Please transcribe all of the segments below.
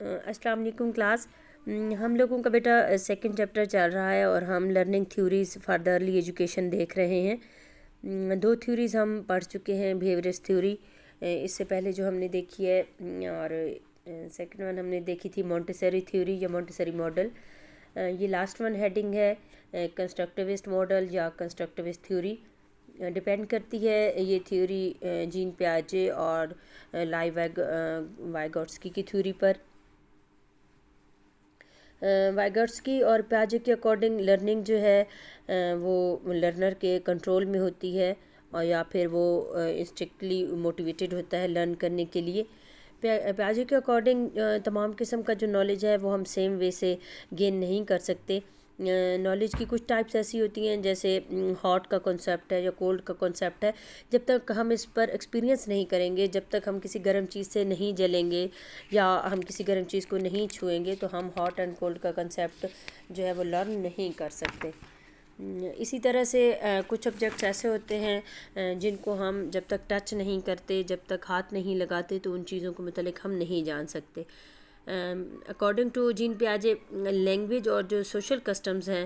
السلام علیکم کلاس. ہم لوگوں کا بیٹا سیکنڈ چیپٹر چل رہا ہے اور ہم learning theories for the early education دیکھ رہے ہیں. 2 تھیوریز ہم پڑھ چکے ہیں. بیہیویئرس تھیوری اس سے پہلے جو ہم نے دیکھی ہے، اور سیکنڈ ون ہم نے دیکھی تھی مونٹیسری تھیوری یا مونٹیسری ماڈل. یہ لاسٹ ون ہیڈنگ ہے کنسٹرکٹیوسٹ ماڈل یا کنسٹرکٹیوسٹ تھیوری. ڈپینڈ کرتی ہے یہ تھیوری جین پیاجے اور وائگوٹسکی کی تھیوری پر. وائگوٹسکی اور پیاجے کے اکارڈنگ لرننگ جو ہے وہ لرنر کے کنٹرول میں ہوتی ہے، اور یا پھر وہ انسٹرکٹلی موٹیویٹڈ ہوتا ہے لرن کرنے کے لیے. پیاجے کے اکارڈنگ تمام قسم کا جو نالج ہے وہ ہم سیم وے سے گین نہیں کر سکتے. نالج کی کچھ ٹائپس ایسی ہوتی ہیں جیسے ہاٹ کا کنسیپٹ ہے یا کولڈ کا کنسیپٹ ہے. جب تک ہم اس پر ایکسپیرینس نہیں کریں گے، جب تک ہم کسی گرم چیز سے نہیں جلیں گے یا ہم کسی گرم چیز کو نہیں چھوئیں گے، تو ہم ہاٹ اینڈ کولڈ کا کنسیپٹ جو ہے وہ لرن نہیں کر سکتے. اسی طرح سے کچھ آبجیکٹس ایسے ہوتے ہیں جن کو ہم جب تک ٹچ نہیں کرتے، جب تک ہاتھ نہیں لگاتے، تو ان چیزوں کے متعلق ہم نہیں جان سکتے. اکارڈنگ ٹو جین پیاجے لینگویج اور جو سوشل کسٹمز ہیں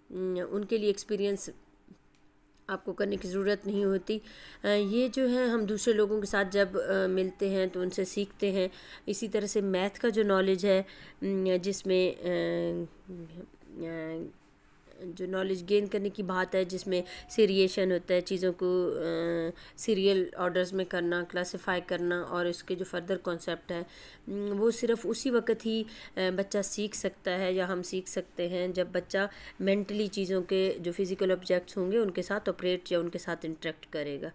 ان کے لیے ایکسپیرینس آپ کو کرنے کی ضرورت نہیں ہوتی. یہ جو ہے ہم دوسرے لوگوں کے ساتھ جب ملتے ہیں تو ان سے سیکھتے ہیں. اسی طرح سے میتھ کا جو نالج ہے، جس میں جو نالج گین کرنے کی بات ہے، جس میں سیریشن ہوتا ہے، چیزوں کو سیریل آرڈرز میں کرنا، کلاسیفائی کرنا، اور اس کے جو فردر کانسیپٹ ہے وہ صرف اسی وقت ہی بچہ سیکھ سکتا ہے یا ہم سیکھ سکتے ہیں جب بچہ مینٹلی چیزوں کے جو فزیکل آبجیکٹس ہوں گے ان کے ساتھ آپریٹ یا ان کے ساتھ انٹریکٹ کرے گا.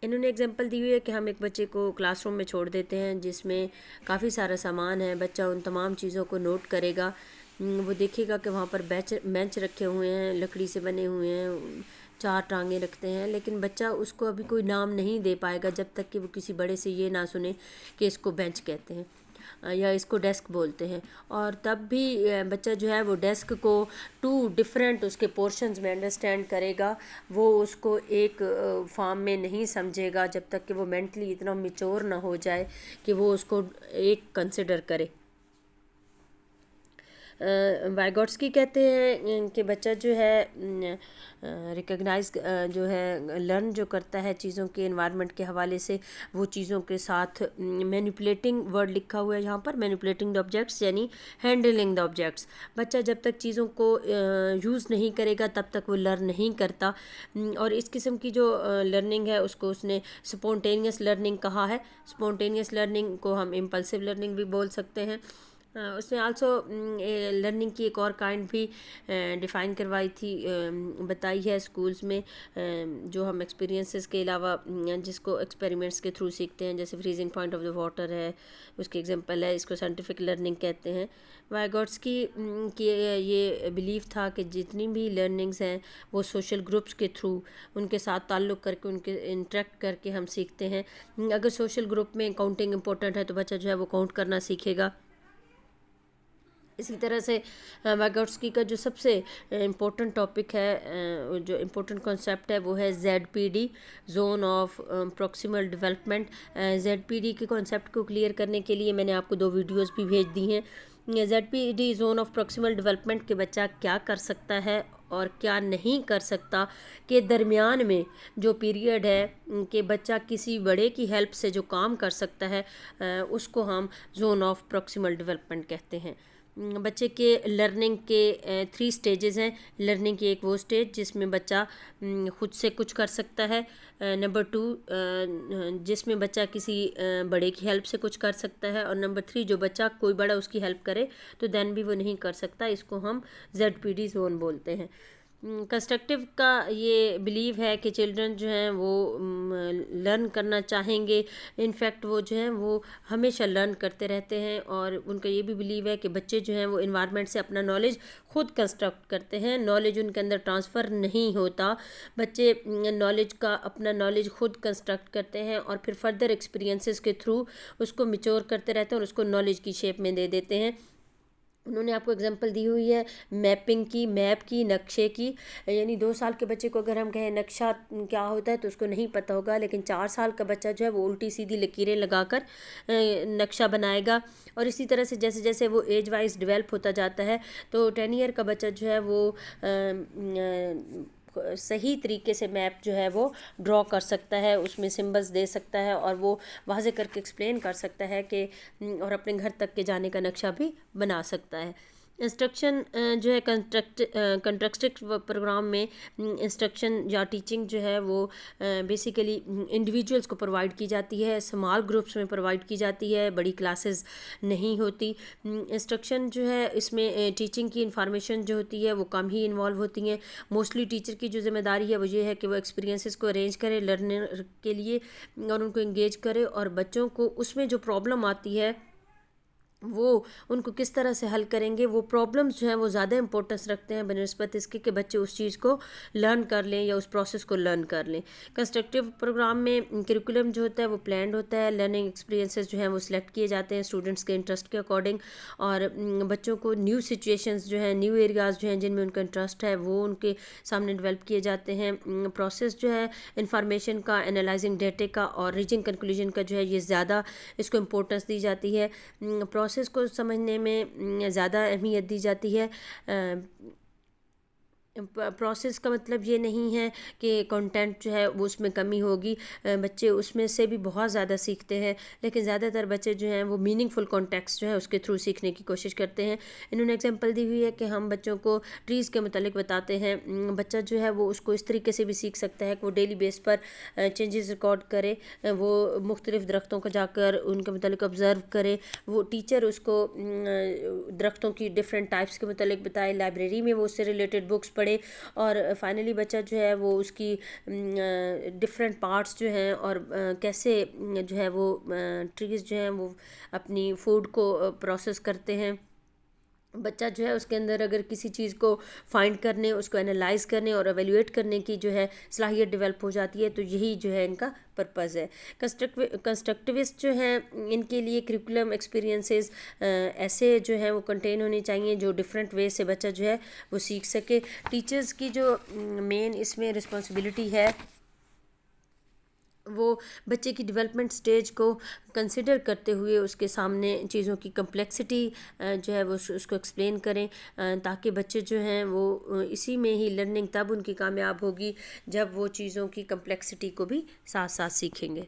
انہوں نے ایگزامپل دی ہوئی ہے کہ ہم ایک بچے کو کلاس روم میں چھوڑ دیتے ہیں جس میں کافی سارا سامان ہے. بچہ ان تمام چیزوں کو نوٹ کرے گا. وہ دیکھے گا کہ وہاں پر بینچ رکھے ہوئے ہیں، لکڑی سے بنے ہوئے ہیں، 4 ٹانگیں رکھتے ہیں، لیکن بچہ اس کو ابھی کوئی نام نہیں دے پائے گا جب تک کہ وہ کسی بڑے سے یہ نہ سنے کہ اس کو بینچ کہتے ہیں یا اس کو ڈیسک بولتے ہیں. اور تب بھی بچہ جو ہے وہ ڈیسک کو 2 ڈفرینٹ اس کے پورشنز میں انڈرسٹینڈ کرے گا. وہ اس کو ایک فارم میں نہیں سمجھے گا جب تک کہ وہ مینٹلی اتنا میچور نہ ہو جائے کہ وہ اس کو ایک کنسیڈر کرے. وائگوٹسکی کہتے ہیں کہ بچہ جو ہے ریکگنائز جو ہے لرن جو کرتا ہے چیزوں کے انوائرمنٹ کے حوالے سے، وہ چیزوں کے ساتھ مینیپولیٹنگ ورڈ لکھا ہوا ہے یہاں پر، مینیپولیٹنگ دا آبجیکٹس یعنی ہینڈلنگ دا آبجیکٹس. بچہ جب تک چیزوں کو یوز نہیں کرے گا تب تک وہ لرن نہیں کرتا. اور اس قسم کی جو لرننگ ہے اس کو اس نے سپونٹینیس لرننگ کہا ہے. سپونٹینیس لرننگ کو ہم امپلسو لرننگ بھی بول سکتے ہیں. اس نے آلسو لرننگ کی ایک اور کائنڈ بھی ڈیفائن کروائی تھی، بتائی ہے اسکولز میں، جو ہم ایکسپیرینسز کے علاوہ جس کو ایکسپیریمنٹس کے تھرو سیکھتے ہیں، جیسے freezing point of the water ہے، اس کی ایگزامپل ہے. اس کو سائنٹیفک لرننگ کہتے ہیں. وائگوٹسکی کی یہ بلیف تھا کہ جتنی بھی لرننگز ہیں وہ سوشل گروپس کے تھرو، ان کے ساتھ تعلق کر کے، ان کے انٹریکٹ کر کے ہم سیکھتے ہیں. اگر سوشل گروپ میں کاؤنٹنگ امپورٹنٹ ہے تو بچہ جو ہے وہ کاؤنٹ کرنا سیکھے گا. اسی طرح سے وائگوٹسکی کا جو سب سے امپورٹنٹ ٹاپک ہے، جو امپورٹنٹ کنسیپٹ ہے، وہ ہے ZPD، zone of proximal development. ZPD کے کنسیپٹ کو کلیئر کرنے کے لیے میں نے آپ کو 2 ویڈیوز بھی بھیج دی ہیں. ZPD zone of proximal development کہ بچہ کیا کر سکتا ہے اور کیا نہیں کر سکتا کے درمیان میں جو پیریڈ ہے کہ بچہ کسی بڑے کی ہیلپ سے جو کام کر سکتا ہے، اس کو ہم زون آف پروکسیمل ڈیولپمنٹ کہتے ہیں. بچے کے لرننگ کے 3 سٹیجز ہیں. لرننگ کی ایک وہ سٹیج جس میں بچہ خود سے کچھ کر سکتا ہے. نمبر 2 جس میں بچہ کسی بڑے کی ہیلپ سے کچھ کر سکتا ہے. اور نمبر 3 جو بچہ کوئی بڑا اس کی ہیلپ کرے تو دین بھی وہ نہیں کر سکتا. اس کو ہم ZPD زون بولتے ہیں. کنسٹرکٹیو کا یہ بلیو ہے کہ چلڈرن جو ہیں وہ لرن کرنا چاہیں گے. انفیکٹ وہ جو ہیں وہ ہمیشہ لرن کرتے رہتے ہیں، اور ان کا یہ بھی بلیو ہے کہ بچے جو ہیں وہ انوائرمنٹ سے اپنا نالج خود کنسٹرکٹ کرتے ہیں. نالج ان کے اندر ٹرانسفر نہیں ہوتا. بچے نالج کا اپنا نالج خود کنسٹرکٹ کرتے ہیں اور پھر فردر ایکسپیرینسز کے تھرو اس کو میچور کرتے رہتے ہیں اور اس کو نالج کی شیپ میں دے دیتے ہیں. انہوں نے آپ کو اگزامپل دی ہوئی ہے میپنگ کی، میپ کی، نقشے کی. یعنی 2 سال کے بچے کو اگر ہم کہیں نقشہ کیا ہوتا ہے تو اس کو نہیں پتہ ہوگا، لیکن 4 سال کا بچہ جو ہے وہ الٹی سیدھی لکیریں لگا کر نقشہ بنائے گا. اور اسی طرح سے جیسے جیسے وہ ایج وائز ڈیولپ ہوتا جاتا ہے تو 10 ایئر کا بچہ جو ہے وہ صحیح طریقے سے میپ جو ہے وہ ڈرا کر سکتا ہے، اس میں سمبلز دے سکتا ہے اور وہ واضح کر کے ایکسپلین کر سکتا ہے کہ اور اپنے گھر تک کے جانے کا نقشہ بھی بنا سکتا ہے. انسٹرکشن جو ہے کنٹرسٹرکٹ پروگرام میں انسٹرکشن یا ٹیچنگ جو ہے وہ بیسیکلی انڈیویجولس کو پرووائڈ کی جاتی ہے، اسمال گروپس میں پرووائڈ کی جاتی ہے، بڑی کلاسز نہیں ہوتی. انسٹرکشن جو ہے اس میں ٹیچنگ کی انفارمیشن جو ہوتی ہے وہ کم ہی انوالو ہوتی ہیں. موسٹلی ٹیچر کی جو ذمہ داری ہے وہ یہ ہے کہ وہ ایکسپیرینسز کو ارینج کرے لرنر کے لیے اور ان کو انگیج کرے، اور بچوں کو اس میں جو پرابلم آتی ہے وہ ان کو کس طرح سے حل کریں گے. وہ پرابلمس جو ہیں وہ زیادہ امپورٹنس رکھتے ہیں بنسبت اس کے کہ بچے اس چیز کو لرن کر لیں یا اس پروسیس کو لرن کر لیں. کنسٹرکٹیو پروگرام میں کریکولم جو ہوتا ہے وہ پلانڈ ہوتا ہے، لرننگ ایکسپیرینسز جو ہیں وہ سلیکٹ کیے جاتے ہیں اسٹوڈنٹس کے انٹرسٹ کے اکارڈنگ، اور بچوں کو نیو سچویشنز جو ہیں، نیو ایریاز جو ہیں جن میں ان کا انٹرسٹ ہے وہ ان کے سامنے ڈیولپ کیے جاتے ہیں. پروسیس جو ہے انفارمیشن کا، انالائزنگ ڈیٹے کا اور ریچنگ کنکلوژن کا جو ہے یہ زیادہ اس کو امپورٹنس دی جاتی ہے. پروسیس کو سمجھنے میں زیادہ اہمیت دی جاتی ہے. پروسیس کا مطلب یہ نہیں ہے کہ کنٹینٹ جو ہے وہ اس میں کمی ہوگی، بچے اس میں سے بھی بہت زیادہ سیکھتے ہیں، لیکن زیادہ تر بچے جو ہیں وہ میننگ فل کانٹیکسٹ جو ہے اس کے تھرو سیکھنے کی کوشش کرتے ہیں. انہوں نے ایگزامپل دی ہوئی ہے کہ ہم بچوں کو ٹریز کے متعلق بتاتے ہیں، بچہ جو ہے وہ اس کو اس طریقے سے بھی سیکھ سکتا ہے کہ وہ ڈیلی بیس پر چینجز ریکارڈ کرے، وہ مختلف درختوں کو جا کر ان کے متعلق آبزرو کرے، وہ ٹیچر اس کو درختوں کی ڈفرینٹ ٹائپس کے متعلق بتائے، لائبریری میں وہ اس سے ریلیٹڈ بکس پڑھے، اور فائنلی بچہ جو ہے وہ اس کی ڈفرینٹ پارٹس جو ہیں اور کیسے جو ہے وہ ٹریز جو ہیں وہ اپنی فوڈ کو پروسیس کرتے ہیں. بچہ جو ہے اس کے اندر اگر کسی چیز کو فائنڈ کرنے، اس کو انالائز کرنے اور ایویلیویٹ کرنے کی جو ہے صلاحیت ڈیولپ ہو جاتی ہے، تو یہی جو ہے ان کا پرپز ہے. کنسٹرکٹیوسٹ جو ہیں ان کے لیے کریکولم ایکسپیرینسز ایسے جو ہیں وہ کنٹین ہونے چاہیے جو ڈفرینٹ وے سے بچہ جو ہے وہ سیکھ سکے. ٹیچرز کی جو مین اس میں رسپانسبلٹی ہے وہ بچے کی ڈیولپمنٹ سٹیج کو کنسیڈر کرتے ہوئے اس کے سامنے چیزوں کی کمپلیکسٹی جو ہے وہ اس کو ایکسپلین کریں، تاکہ بچے جو ہیں وہ اسی میں ہی لرننگ تب ان کی کامیاب ہوگی جب وہ چیزوں کی کمپلیکسٹی کو بھی ساتھ ساتھ سیکھیں گے.